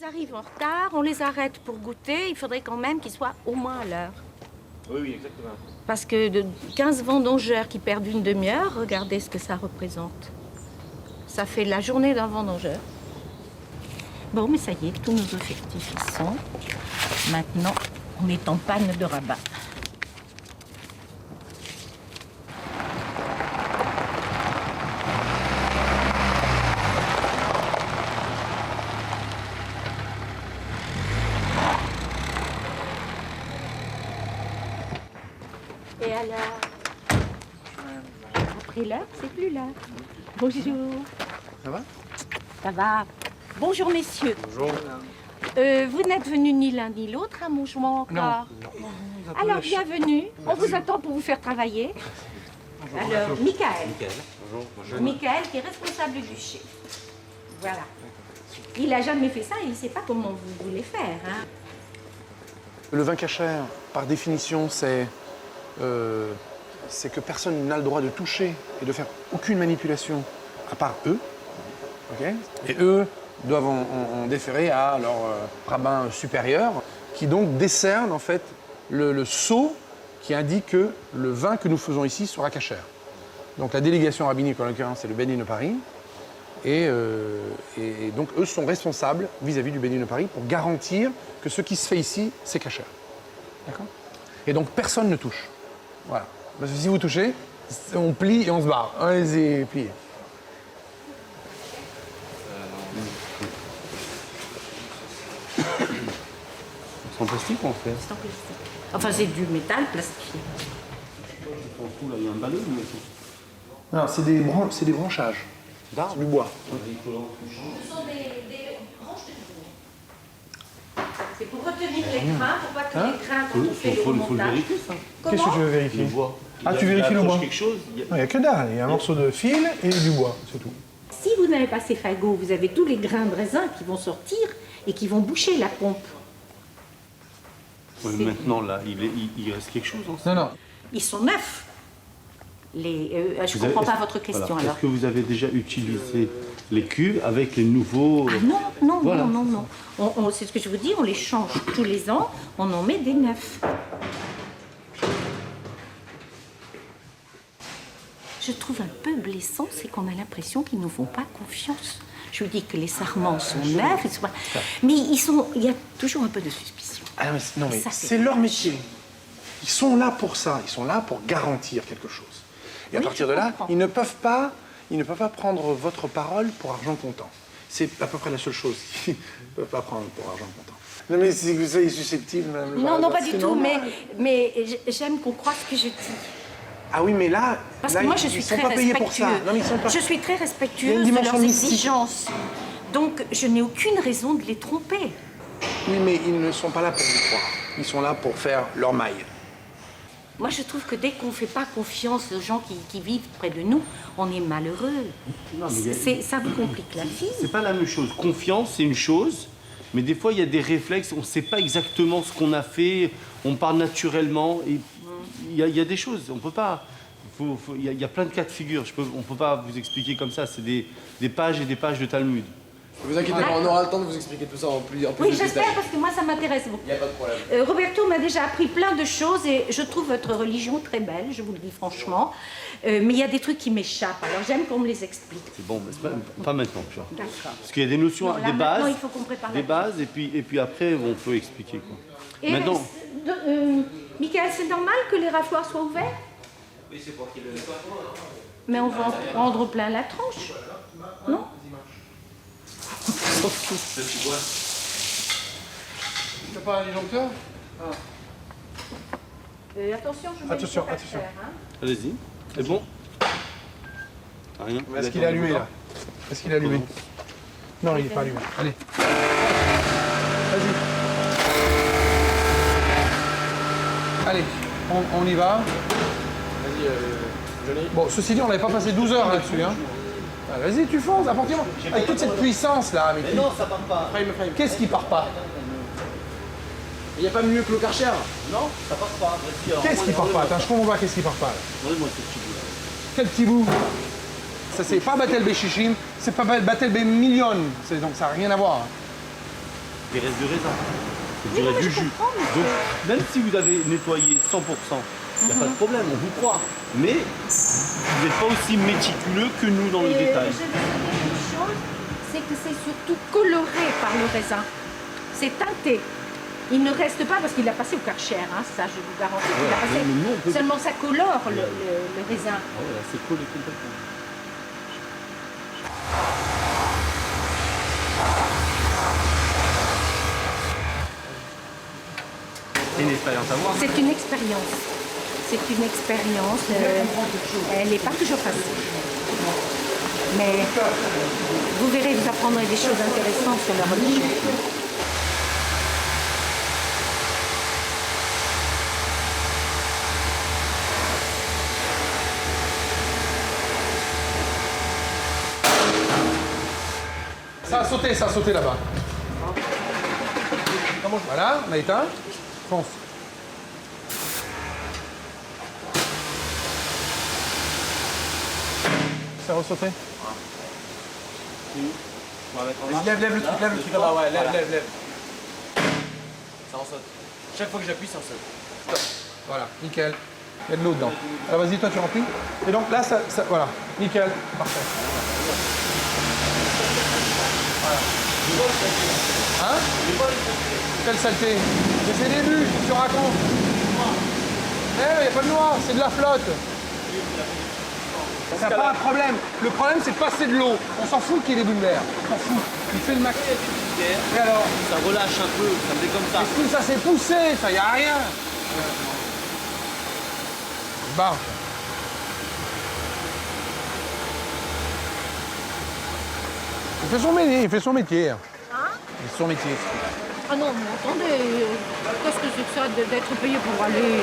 arrivent en retard, on les arrête pour goûter, il faudrait quand même qu'ils soient au moins à l'heure. Oui, oui, exactement. Parce que de 15 vendangeurs qui perdent une demi-heure, regardez ce que ça représente. Ça fait la journée d'un vendangeur. Bon, mais ça y est, tous nos effectifs y sont. Maintenant, on est en panne de rabat. Et alors? Après l'heure, c'est plus l'heure. Bonjour. Ça va? Ça va. Bonjour, messieurs. Bonjour. Vous n'êtes venus ni l'un ni l'autre à Montjoie encore? Non. Alors, bienvenue. On vous attend pour vous faire travailler. Alors, Michael. Bonjour. Michael qui est responsable du chai. Voilà. Il n'a jamais fait ça et il ne sait pas comment vous voulez faire. Hein. Le vin cachère, par définition, c'est que personne n'a le droit de toucher et de faire aucune manipulation à part eux. Okay, et eux doivent en déférer à leur rabbin supérieur, qui donc décerne en fait le sceau qui indique que le vin que nous faisons ici sera cachère. Donc la délégation rabbinique, en l'occurrence, c'est le Bénin de Paris. Et donc eux sont responsables vis-à-vis du Bénin de Paris pour garantir que ce qui se fait ici, c'est cachère. D'accord? Et donc personne ne touche. Voilà. Parce que si vous touchez, on plie et on se barre. Allez-y, pliez. C'est en plastique ou en fer? C'est en plastique. Enfin, c'est du métal plastifié. Là, il y a un ballon ou Non, c'est des branchages. C'est du bois. Ce sont des branches de bois. C'est pour retenir les grains, pour pas que les grains, quand on fait le faut le remontage... vérifier, ça. Qu'est-ce que tu veux vérifier? Le bois. Ah, tu vérifies le bois? quelque chose Il n'y a que dalle. Il y a un morceau de fil et du bois, c'est tout. Si vous n'avez pas ces fagots, vous avez tous les grains de raisin qui vont sortir et qui vont boucher la pompe. Ouais, maintenant, là, il reste quelque chose en ça. Non. Ils sont neufs. Je ne comprends pas votre question, Voilà. alors. Est-ce que vous avez déjà utilisé les cuves avec les nouveaux... Ah non, Voilà. non. C'est ce que je vous dis, on les change tous les ans, on en met des neufs. Je trouve un peu blessant, c'est qu'on a l'impression qu'ils ne nous font pas confiance. Je vous dis que les sarments sont neufs, mais il y a toujours un peu de suspicion. Ah non, mais Ça, c'est leur métier. Ils sont là pour ça. Ils sont là pour garantir quelque chose. Et à Oui, partir je de là, comprends. ils ne peuvent pas prendre votre parole pour argent comptant. C'est à peu près la seule chose qu'ils ne peuvent pas prendre pour argent comptant. Non, mais si vous soyez susceptible, madame. Non, pas du c'est tout, normal. mais j'aime qu'on croie ce que je dis. Ah oui, mais là, Parce là, que moi, je ils suis sont très pas payés pour respectueuse. ça. Non, mais ils sont pas... Je suis très Il y a respectueuse une de dimension leurs mystique. exigences. Donc, je n'ai aucune raison de les tromper. Oui, mais ils ne sont pas là pour vous croire. Ils sont là pour faire leur maille. Moi, je trouve que dès qu'on ne fait pas confiance aux gens qui vivent près de nous, on est malheureux. Non, mais Ça vous complique la vie. C'est pas la même chose. Confiance, c'est une chose, mais des fois, il y a des réflexes, on ne sait pas exactement ce qu'on a fait, on parle naturellement, et il y a des choses, on peut pas... Il y a plein de cas de figure, on ne peut pas vous expliquer comme ça, c'est des pages et des pages de Talmud. Ne vous inquiétez pas, on aura le temps de vous expliquer tout ça en plus Oui, de j'espère, détails. parce que moi, ça m'intéresse beaucoup. Il n'y a pas de problème. Roberto m'a déjà appris plein de choses et je trouve votre religion très belle, je vous le dis franchement. Mais il y a des trucs qui m'échappent, alors j'aime qu'on me les explique. C'est bon, mais c'est pas maintenant, tu vois. D'accord. Parce qu'il y a des notions, Non, là, des maintenant, bases, il faut qu'on prépare la des bases, et puis après, on peut expliquer, quoi. Et Maintenant, Michael, c'est normal que les raffoirs soient ouverts? Oui, c'est pour qu'il le soit. Mais on va en prendre plein la tronche, non? Petit bois. Tu n'as pas un disjoncteur? Attention, je mets Attention, le attention. faire, hein. allez-y, c'est bon? Rien. Est-ce qu'il est allumé, là? Est-ce qu'il est allumé? Non, il n'est pas allumé. Allez. Vas-y. Allez, on y va. Vas-y, Johnny. Bon, ceci dit, on n'avait pas passé 12 heures là-dessus. Hein. Ah, vas-y, tu fonces, apporte-moi. Avec toute cette puissance-là. Mais Non, ça part pas. Frame. qu'est-ce qui part pas? Il n'y a pas mieux que le Karcher. Non, ça part pas. Vas-y, alors, Qu'est-ce qui part pas? Attends, je comprends pas qu'est-ce qui part pas. Là. Donnez-moi ce petit bout là. Quel petit bout? Ça, c'est pas Batel Béchichim, c'est pas Batel Bémillion. Donc ça n'a rien à voir. des restes de raisin. C'est du Oui, reste mais du je jus. comprends, monsieur. Donc, même si vous avez nettoyé 100%, il n'y a pas de problème, on vous croit. Mais vous n'êtes pas aussi méticuleux que nous dans le détail. Je vais vous dire une chose, c'est que c'est surtout coloré par le raisin. C'est teinté. Il ne reste pas parce qu'il a passé au Karcher, hein, ça je vous garantis qu'il a passé. mais nous, on peut- Seulement ça colore le raisin. Ah ouais, là, c'est collé complètement. C'est une expérience à voir. C'est une expérience. C'est une expérience. Elle n'est pas toujours facile. Mais vous verrez, vous apprendrez des choses intéressantes sur la religion. Ça a sauté là-bas. Voilà, on a éteint. Fonce. Ça a ressauté. Lève le truc là-bas, ouais, lève. Ça en saute. Chaque fois que j'appuie, ça en saute. Voilà, nickel. Il y a de l'eau dedans. Alors vas-y, toi tu remplis. Et donc là, voilà, nickel, parfait. Voilà. Hein? Quelle saleté? Mais c'est le début, tu racontes. Eh, il n'y a pas de noix, c'est de la flotte. Ça n'a pas un problème. Le problème, c'est de passer de l'eau. On s'en fout qu'il y ait des bulles d'air. On s'en fout. Il fait le max. Et alors? Ça relâche un peu, ça me fait comme ça. Mais si ça s'est poussé, ça y a rien. Bah. Il fait son métier, il fait son métier. Hein? Il fait son métier. Ah non, mais attendez, qu'est-ce que c'est que ça d'être payé pour aller?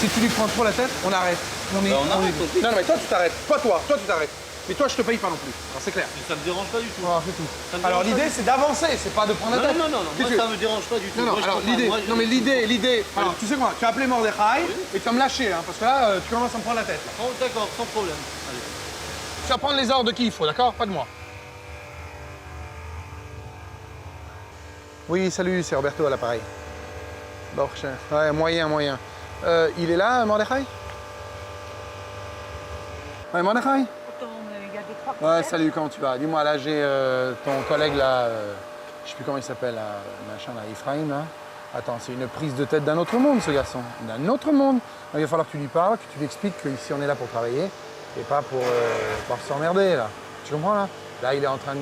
Si tu lui prends trop la tête, on arrête. on arrête, on Non, mais toi tu t'arrêtes. Pas toi tu t'arrêtes. Mais toi je te paye pas non plus. Alors c'est clair. Ça me dérange pas du tout. Voilà, c'est tout. Ça me Alors dérange l'idée c'est d'avancer, c'est pas de prendre la Non, tête. non, moi Qu'est-ce que- ça me dérange pas du tout. Non, non, Moi, je alors comprends. l'idée, Moi, non mais l'idée, alors tu sais quoi, tu as appelé Mordechai et tu vas me lâcher, hein, parce que là, tu commences à me prendre la tête. Là. Oh, d'accord, sans problème. Allez. Tu vas prendre les ordres de qui il faut, d'accord? Pas de moi. Oui, salut, c'est Roberto à l'appareil. Bon, ouais, moyen. Il est là, Mordechai? Ouais, Mordechai? Attends, mais il y a des trois. Ouais, salut, comment tu vas? Dis-moi, là, j'ai ton collègue, là, je sais plus comment il s'appelle, là, machin, là, Ephraim, là. Attends, c'est une prise de tête d'un autre monde, ce garçon. D'un autre monde. Donc, il va falloir que tu lui parles, que tu lui expliques qu'ici, on est là pour travailler et pas pour s'emmerder, là. Tu comprends, là? Là, il est en train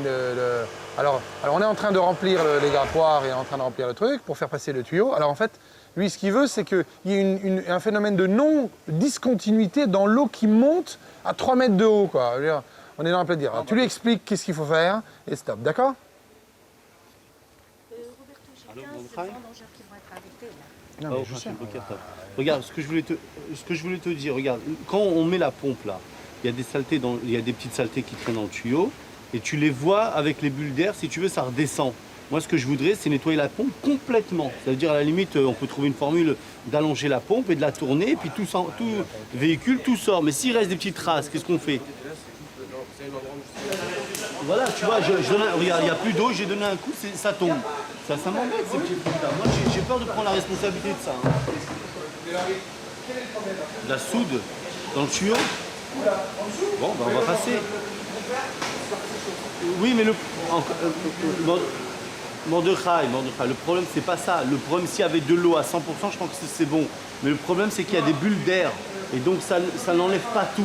Alors, on est en train de remplir les grattoirs et en train de remplir le truc pour faire passer le tuyau. Alors, en fait, lui, ce qu'il veut, c'est qu'il y ait un phénomène de non-discontinuité dans l'eau qui monte à 3 mètres de haut, quoi. Je veux dire, on est dans un plein de dire. Alors, tu lui expliques qu'est-ce qu'il faut faire et stop, d'accord? Roberto, j'ai 15 vendangeurs qui vont être invités, là. Non, mais Oh, je sais. le capteur. Regarde, ce que je voulais te dire, regarde, quand on met la pompe là, il y a des saletés il y a des petites saletés qui traînent dans le tuyau, et tu les vois avec les bulles d'air, si tu veux, ça redescend. Moi, ce que je voudrais, c'est nettoyer la pompe complètement. C'est-à-dire, à la limite, on peut trouver une formule d'allonger la pompe et de la tourner, et puis tout véhicule, tout sort. Mais s'il reste des petites traces, qu'est-ce qu'on fait? Voilà, tu vois, regarde, il n'y a plus d'eau, j'ai donné un coup, ça tombe. Ça m'embête, ces petits trucs-là. Moi, j'ai peur de prendre la responsabilité de ça. Hein. La soude dans le tuyau. Bon, ben, on va passer. Oui, mais Mordechai, le problème, c'est pas ça. Le problème, s'il y avait de l'eau à 100%, je pense que c'est bon. Mais le problème, c'est qu'il y a des bulles d'air. Et donc, ça n'enlève pas tout.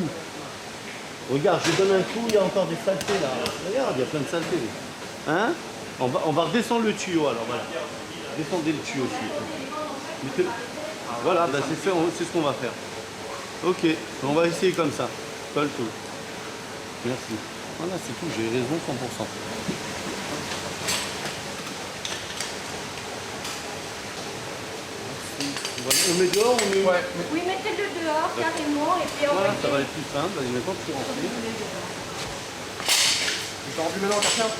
Regarde, je donne un coup, il y a encore des saletés là. Regarde, il y a plein de saletés. Hein? On va redescendre le tuyau alors, voilà. Descendez le tuyau aussi. Voilà, bah, c'est ce qu'on va faire. Ok, on va essayer comme ça. Pas le tout. Merci. Voilà, c'est tout, j'ai raison 100%. On met dehors, on met... Ouais. Oui, mettez-le dehors carrément et puis on Voilà, va ça va être plus simple. Vas-y, maintenant tu remplis. Tu t'en remplis maintenant, Karcher?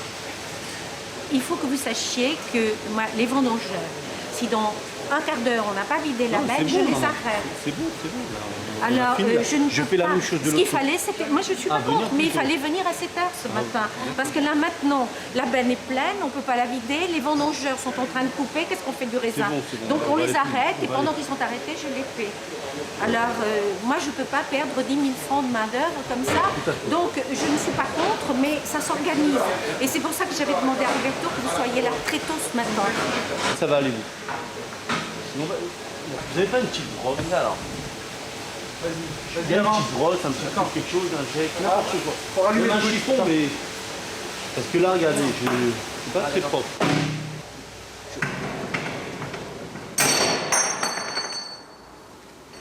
Il faut que vous sachiez que les vendangeurs, si dans un quart d'heure, on n'a pas vidé la Non, benne, c'est je bon, les non, non. arrête. C'est bon, c'est bon. Là, on a Alors, fini, là. je ne Je peux fais la pas. même chose de Ce l'autre qu'il côté. fallait, c'était... Moi, je suis Ah, pas contre, venir mais il plutôt. fallait venir à cette heure ce matin. Parce que là, maintenant, la benne est pleine, on ne peut pas la vider, les vendangeurs sont en train de couper, qu'est-ce qu'on fait du raisin? C'est bon, Donc, on on va les aller arrête, plus. et On va pendant aller. qu'ils sont arrêtés, je les fais. Alors, moi, je ne peux pas perdre 10 000 francs de main-d'œuvre comme ça. Donc, je ne suis pas contre, mais ça s'organise. Et c'est pour ça que j'avais demandé à Roberto que vous soyez là très tôt ce matin. Ça va aller, vous. Sinon, vous n'avez pas une petite brosse alors? Il y a une petite brosse, un petit peu quelque chose, un jet, n'importe quoi. Pour allumer Même un le truc, chiffon, putain. mais... Parce que là, regardez, je suis pas très propre.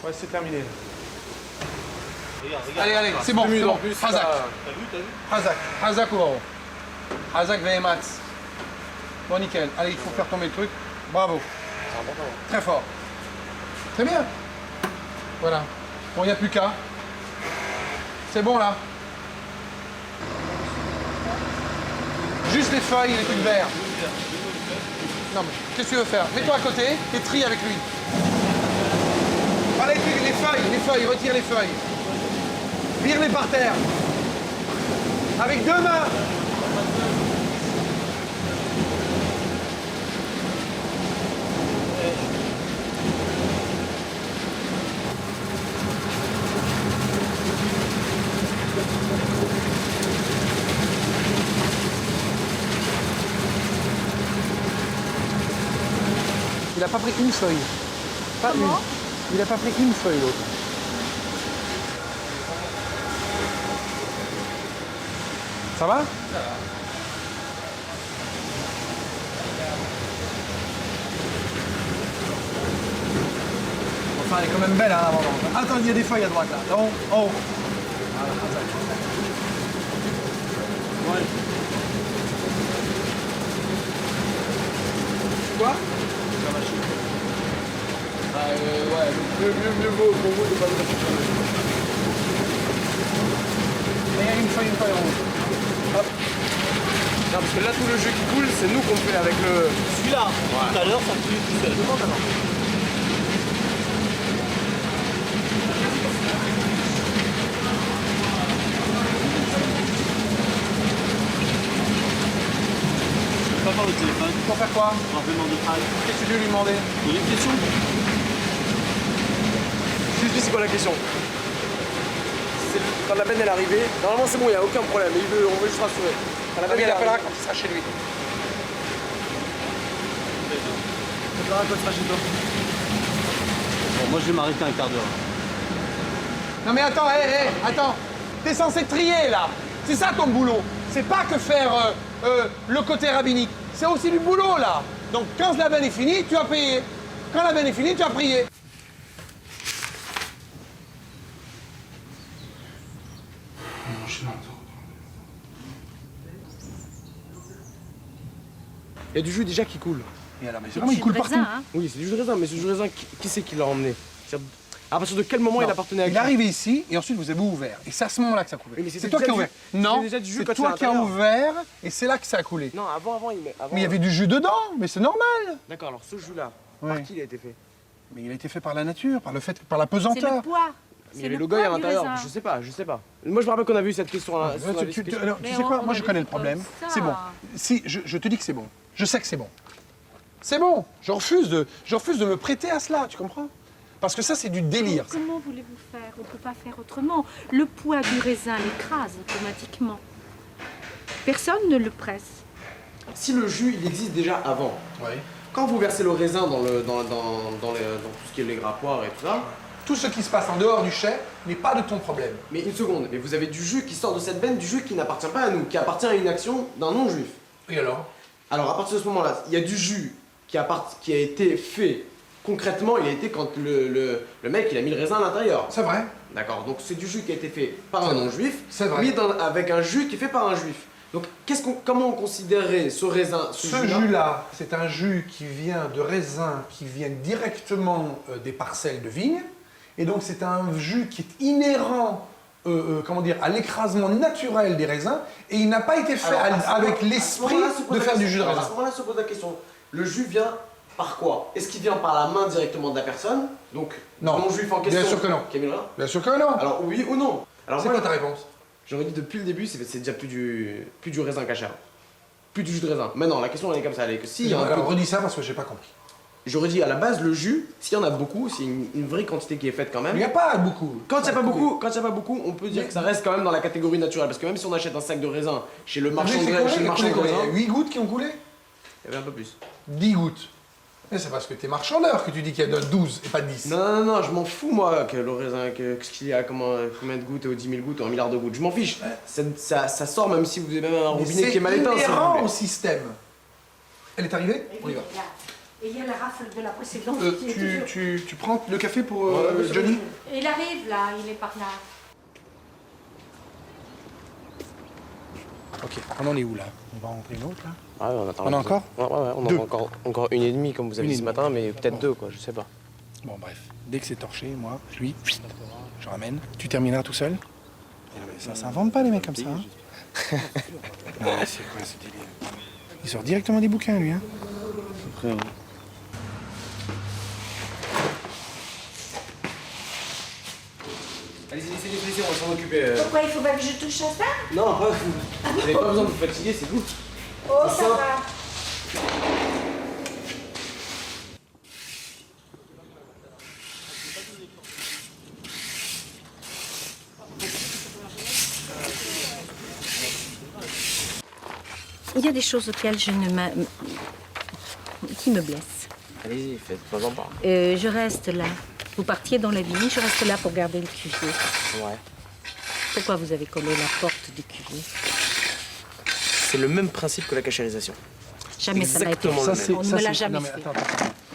Ouais, c'est terminé. Regarde, regarde. Allez, c'est bon, c'est bon. Hazak, T'as vu? Hazak Ouvaro. Hazak VMAX. Bon, nickel. Allez, il faut faire tomber le truc. Bravo. Très fort. Très bien. Voilà. Bon, il n'y a plus qu'à. C'est bon, là. Juste les feuilles et les trucs verts. Non, mais qu'est-ce que tu veux faire? Mets-toi à côté et trie avec lui. Allez, les feuilles, retire les feuilles. Vire-les par terre. Avec deux mains. Il n'a pas pris une feuille. Pas une. Il n'a pas pris une feuille, l'autre. Ça va? Enfin, elle est quand même belle, hein, la vendange. Attends, il y a des feuilles à droite, là. En haut, en haut. Quoi? Mieux vaut pour vous de pas le faire. Et il y a une feuille en rouge. Hop. Non, parce que là, tout le jus qui coule, c'est nous qu'on fait avec le... Celui-là, tout à l'heure, ça coulait tout seul. Je peux pas voir le téléphone, Pour faire quoi? rappellement de travail. Qu'est-ce que tu veux lui demander? Il y a une question? Juste, c'est quoi la question? Quand la benne elle est arrivée, normalement c'est bon, il n'y a aucun problème, on veut juste rassurer. Quand la benne Il elle est appellera arrivée, quand il sera chez lui. on verra quand il sera chez toi. Bon, moi je vais m'arrêter un quart d'heure. Non mais attends, attends. T'es censé trier là. C'est ça ton boulot. C'est pas que faire le côté rabbinique. C'est aussi du boulot là. Donc quand la benne est finie, tu as payé. Quand la benne est finie, tu as prié. Il y a du jus déjà qui coule. Et alors, mais C'est vraiment, il du coule raisin, partout. hein. Oui, c'est du jus de raisin, mais ce jus de raisin, qui c'est qui l'a emmené? À partir de quel moment il appartenait à Il qui? est arrivé ici et ensuite vous avez ouvert. Et c'est à ce moment-là que ça a coulé. Oui, mais c'était c'est toi qui déjà as ouvert. du- Non, c'était déjà du jus c'est quand toi tu es qui à as l'intérieur. ouvert et c'est là que ça a coulé. Non, avant, Mais il y avait du jus dedans, mais c'est normal. D'accord, alors ce jus-là, Ouais. par qui il a été fait? Mais il a été fait par la nature, par le fait, par la C'est le pesanteur. poids. Il y avait le goy à l'intérieur, je sais pas. Moi je me rappelle qu'on a vu cette question là. Alors, tu Mais sais quoi, on moi je avait connais dit le problème. comme ça. C'est bon. Si, je te dis que c'est bon. Je sais que c'est bon. C'est bon. Je refuse de me prêter à cela, tu comprends? Parce que ça, c'est du délire. ça. Comment voulez-vous faire? On ne peut pas faire autrement. Le poids du raisin l'écrase automatiquement. Personne ne le presse. Si le jus il existe déjà avant, Ouais. quand vous versez le raisin dans tout ce qui est les grappoirs et tout ça, Tout ce qui se passe en dehors du chai n'est pas de ton problème. mais une seconde, mais vous avez du jus qui sort de cette veine, du jus qui n'appartient pas à nous, qui appartient à une action d'un non-juif. Et alors? Alors à partir de ce moment-là, il y a du jus qui a été fait concrètement, il a été quand le mec il a mis le raisin à l'intérieur. C'est vrai. D'accord, donc c'est du jus qui a été fait par un non-juif, C'est vrai. mis avec un jus qui est fait par un juif. Donc comment on considérerait ce raisin, Ce jus-là jus-là, c'est un jus qui vient de raisins qui viennent directement des parcelles de vignes. Et donc c'est un jus qui est inhérent à l'écrasement naturel des raisins. Et il n'a pas été fait Alors, à ce avec moment- à ce l'esprit moment-là se pose de la faire du question. jus de Alors, raisin. À ce moment-là se pose la question. Le jus vient Par quoi? Est-ce qu'il vient par la main directement de la personne? Donc, Non. non-juif en question. Bien sûr que non. Camilla? Bien sûr que non. Alors, oui ou non? Alors, C'est moi, quoi ta réponse? j'aurais dit depuis le début, c'est déjà plus du raisin cachère. Plus du jus de raisin. Maintenant, la question elle est comme ça, elle est que si il y a un peu... Alors redis ça parce que j'ai pas compris. J'aurais dit à la base, le jus, s'il y en a beaucoup, c'est une vraie quantité qui est faite quand Il même. n'y a pas beaucoup. Quand il n'y a pas beaucoup, on peut dire que ça reste quand même dans la catégorie naturelle. Parce que même si on achète un sac de raisin chez le marchand de raisin, Il y a 8 gouttes qui ont coulé? il y avait un peu plus. 10 gouttes. Mais c'est parce que t'es marchandeur que tu dis qu'il y a 12 et pas 10. Non, je m'en fous moi que le raisin, ce qu'il y a, combien de gouttes, 10 000 gouttes ou 1 milliard de gouttes. Je m'en fiche. Ça sort même si vous avez même un robinet qui est mal éteint. C'est si vous inhérent voulez. au système. Elle est arrivée? On y va. Et il y a la rafle de la précédente qui est toujours... Tu prends le café pour Ouais, Johnny? Il arrive là, il est par là. Ok, on en est où là? On va en rentrer une autre là? Ah ouais, on attend. On a encore? Ouais, on Deux. a encore une et demie comme vous avez Une dit et ce demie. matin, mais peut-être deux quoi, je sais pas. Bon bref, dès que c'est torché, moi, lui, je ramène. Tu termineras tout seul? Ça s'invente pas les mecs comme ça. Hein. Non, mais c'est quoi ce délire? Il sort directement des bouquins lui. Hein. Après, Allez-y, laissez, on va s'en occuper. Pourquoi il faut pas que je touche à ça? Non, pas vous. Vous n'avez pas besoin de vous fatiguer, c'est tout. Oh, C'est ça ça. va. Il y a des choses auxquelles qui me blessent. Allez-y, faites-en part. Je reste là. Vous partiez dans la nuit, je reste là pour garder le cuvier. Ouais. Pourquoi vous avez collé la porte du cuvier? C'est le même principe que la cachérisation. Jamais ça m'a été Exactement fait. le même. On ne me l'a jamais fait.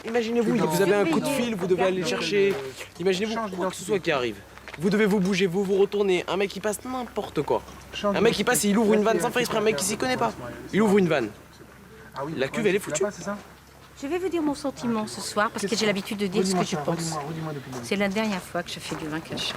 Imaginez-vous, vous avez un coup de fil, vous devez aller le chercher. Imaginez-vous quoi que ce soit qui arrive. Vous devez vous bouger, vous retournez. Un mec qui passe n'importe quoi. Un mec qui passe et il ouvre une vanne sans faire exprès. Un mec qui s'y connaît pas. Il ouvre une vanne. La cuve, elle est foutue. Je vais vous dire mon sentiment ce soir parce que j'ai l'habitude de dire ce que je pense. C'est la dernière fois que je fais du vin cachère.